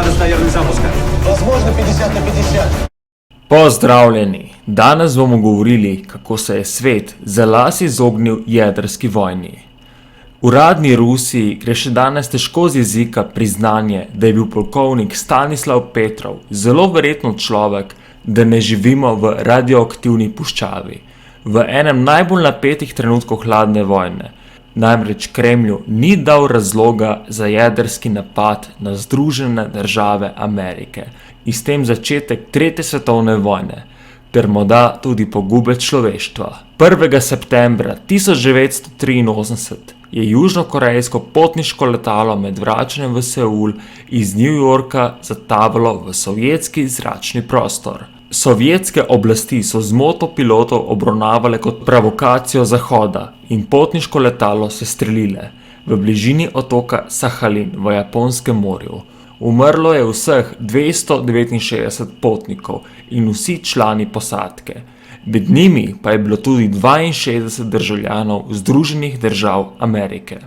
достоверность запуска. Возможно, 50 на 50. Pozdravljeni! Danes bomo govorili, kako se je svet za las izognil jedrski vojni. Uradni Rusiji gre še danes težko z jezika priznanje, da je bil polkovnik Stanislav Petrov zelo verjetno človek, da ne živimo v radioaktivni puščavi, v enem najbolj napetih trenutkov hladne vojne. Namreč Kremlju ni dal razloga za jedrski napad na Združene države Amerike in s tem začetek tretje svetovne vojne, ter morda tudi pogube človeštva. 1. septembra 1983 je južnokorejsko potniško letalo med vračanjem v Seul iz New Yorka zatavalo v sovjetski zračni prostor. Sovjetske oblasti so zmoto pilotov obravnavale kot provokacijo Zahoda in potniško letalo sestrelile v bližini otoka Sahalin v Japonskem morju. Umrlo je vseh 269 potnikov in vsi člani posadke. Med njimi pa je bilo tudi 62 državljanov Združenih držav Amerike.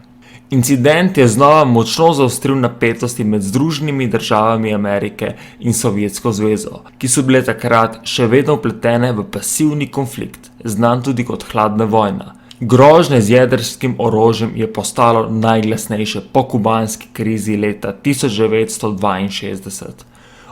Incident je znova močno zaostril napetosti med Združenimi državami Amerike in Sovjetsko zvezo, ki so bile takrat še vedno vpletene v pasivni konflikt, znan tudi kot hladna vojna. Grožnje z jedrskim orožjem je postalo najglasnejše po kubanski krizi leta 1962.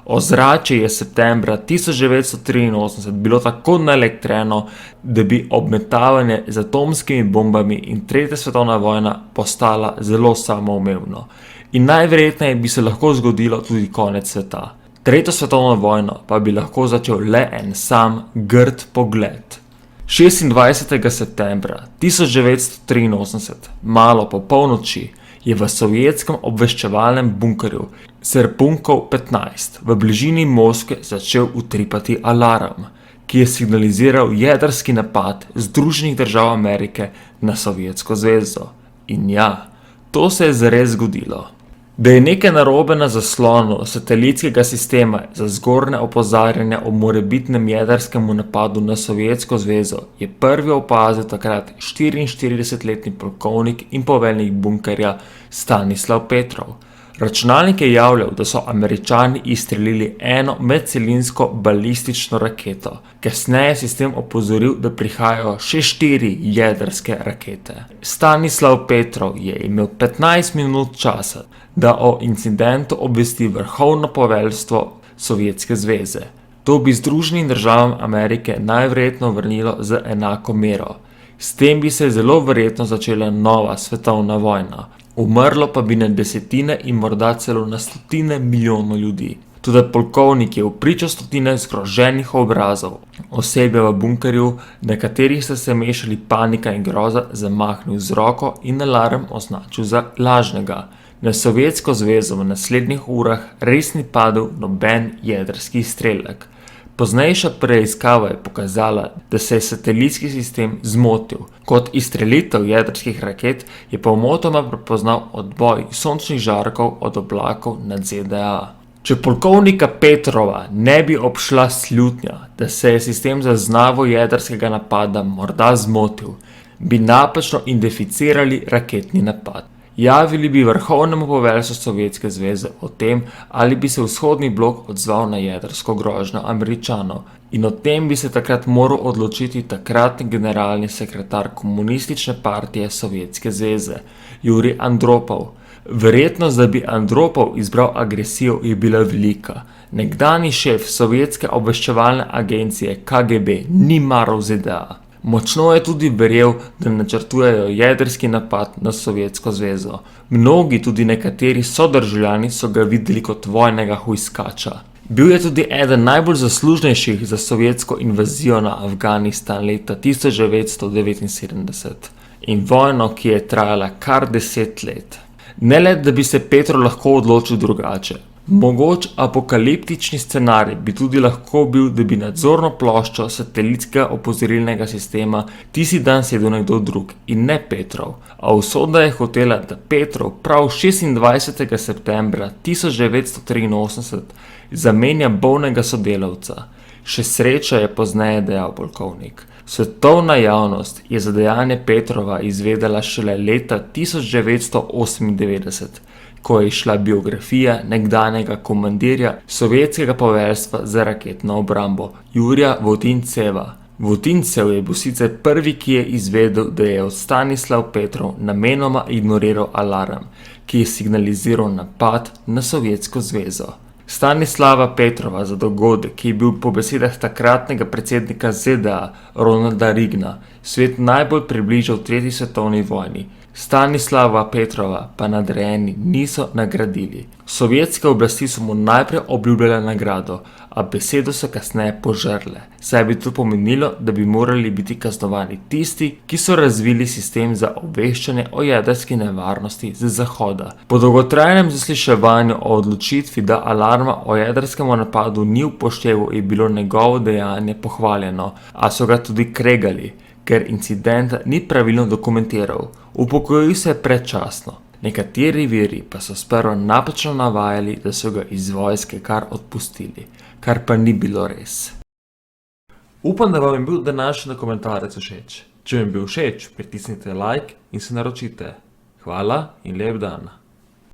Ozračje je septembra 1983 bilo tako naelektreno, da bi obmetavanje z atomskimi bombami in tretja svetovna vojna postala zelo samoumevno. In najverjetneje bi se lahko zgodilo tudi konec sveta. Tretjo svetovno vojno pa bi lahko začel le en sam grd pogled. 26. septembra 1983, malo po polnoči, je v sovjetskem obveščevalnem bunkerju Serpunkov 15 v bližini Moskve začel utripati alarm, ki je signaliziral jedrski napad Združenih držav Amerike na Sovjetsko zvezo. In ja, to se je zares zgodilo. Da je nekaj narobe na zaslonu satelitskega sistema za zgornje opozarjanje o morebitnem jedrskemu napadu na Sovjetsko zvezo, je prvi opazil takrat 44-letni polkovnik in poveljnik bunkerja Stanislav Petrov. Računalnik je javljal, da so Američani izstrelili eno medcelinsko balistično raketo. Kasneje je sistem opozoril, da prihajajo še 4 jedrske rakete. Stanislav Petrov je imel 15 minut časa, da o incidentu obvesti vrhovno poveljstvo Sovjetske zveze. To bi Združenim državam Amerike najverjetno vrnilo z enako mero. S tem bi se zelo verjetno začela nova svetovna vojna. Umrlo pa bi na desetine in morda celo na stotine milijonov ljudi. Tudi polkovnik je vpričal stotine zgroženih obrazov. Osebje v bunkerju, na katerih sta se mešali panika in groza, zamahnil z roko in alarm označil za lažnega. Na Sovjetsko zvezo v naslednjih urah res ni padel noben jedrski izstrelek. Poznejša preiskava je pokazala, da se je satelitski sistem zmotil. Kot izstrelitev jedrskih raket je pomotoma prepoznal odboj sončnih žarkov od oblakov nad ZDA. Če polkovnika Petrova ne bi obšla slutnja, da se je sistem za zaznavo jedrskega napada morda zmotil, bi napačno identificirali raketni napad. Javili bi vrhovnemu poveljstvu Sovjetske zveze o tem, ali bi se vzhodni blok odzval na jedrsko grožnjo Američanov. In o tem bi se takrat moral odločiti takratni generalni sekretar komunistične partije Sovjetske zveze, Jurij Andropov. Verjetnost, da bi Andropov izbral agresijo, je bila velika. Nekdanji šef sovjetske obveščevalne agencije KGB ni maral ZDA. Močno je tudi verjel, da načrtujejo jedrski napad na Sovjetsko zvezo. Mnogi, tudi nekateri sodržavljani, so ga videli kot vojnega hujskača. Bil je tudi eden najbolj zaslužnejših za sovjetsko invazijo na Afganistan leta 1979 in vojno, ki je trajala kar 10 let. Ne le, da bi se Petrov lahko odločil drugače. Mogoč apokaliptični scenarij bi tudi lahko bil, da bi nadzorno ploščo satelitskega opozorilnega sistema tisti dan sedel nekdo drug in ne Petrov. A usoda je hotela, da Petrov prav 26. septembra 1983 zamenja bolnega sodelavca. Še sreča, je pozneje dejal polkovnik. Svetovna javnost je za dejanje Petrova izvedela šele leta 1998, ko je izšla biografija nekdanjega komandirja sovjetskega poveljstva za raketno obrambo Jurija Votinceva. Votincev je bil sicer prvi, ki je izvedel, da je Stanislav Petrov namenoma ignoriral alarm, ki je signaliziral napad na Sovjetsko zvezo. Stanislava Petrova za dogodek, ki je bil po besedah takratnega predsednika ZDA Ronalda Reagana svet najbolj približal v 3. svetovni vojni, Stanislava Petrova pa nadrejeni niso nagradili. Sovjetske oblasti so mu najprej obljubljale nagrado, a besedo so kasneje požrle, saj bi to pomenilo, da bi morali biti kaznovani tisti, ki so razvili sistem za obveščanje o jedrski nevarnosti z Zahoda. Po dolgotrajnem zasliševanju o odločitvi, da alarma o jedrskem napadu ni upošteval, je bilo njegovo dejanje pohvaljeno, a so ga tudi kregali, ker incidenta ni pravilno dokumentiral. Upokojil se je predčasno. Nekateri viri pa so sprva napačno navajali, da so ga iz vojske kar odpustili, kar pa ni bilo res. Upam, da vam je bil današnji dokumentarec všeč. Če vam je bil všeč, pritisnite like in se naročite. Hvala in lep dan.